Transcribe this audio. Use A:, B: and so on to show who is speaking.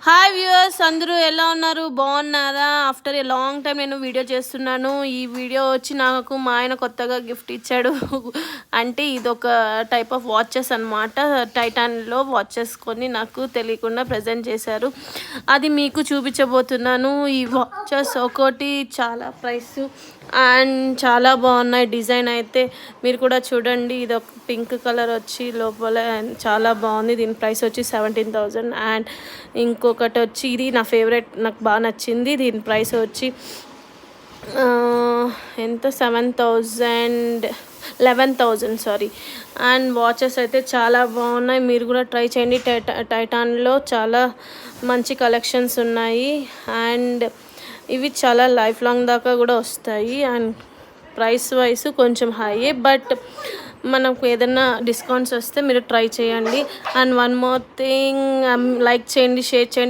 A: Hi viewers, అందరూ ఎలా ఉన్నారు? బాగున్నారా? ఆఫ్టర్ ఏ లాంగ్ టైం నేను వీడియో చేస్తున్నాను. ఈ వీడియో వచ్చి నాకు మా ఆయన కొత్తగా గిఫ్ట్ ఇచ్చాడు. అంటే ఇదొక టైప్ ఆఫ్ వాచెస్ అనమాట. టైటాన్లో వాచెస్ కొని నాకు తెలియకుండా ప్రజెంట్ చేశారు. అది మీకు చూపించబోతున్నాను. ఈ వాచెస్ ఒకటి చాలా ప్రైస్ అండ్ చాలా బాగున్నాయి. డిజైన్ అయితే మీరు కూడా చూడండి. ఇది ఒక పింక్ కలర్ వచ్చి లోపల చాలా బాగుంది. దీని ప్రైస్ వచ్చి 17,000. అండ్ ఇంకొకటి వచ్చి ఇది నా ఫేవరెట్, నాకు బాగా నచ్చింది. దీని ప్రైస్ వచ్చి ఎంత 11,000 సారీ. అండ్ వాచెస్ అయితే చాలా బాగున్నాయి. మీరు కూడా ట్రై చేయండి. టైటాన్లో చాలా మంచి కలెక్షన్స్ ఉన్నాయి. అండ్ ఇవి చాలా లైఫ్ లాంగ్ దాకా కూడా వస్తాయి. అండ్ ప్రైస్ వైస్ కొంచెం హైయే, బట్ మనకు ఏదైనా డిస్కౌంట్స్ వస్తే మీరు ట్రై చేయండి. And one more thing, like చేయండి, షేర్ చేయండి.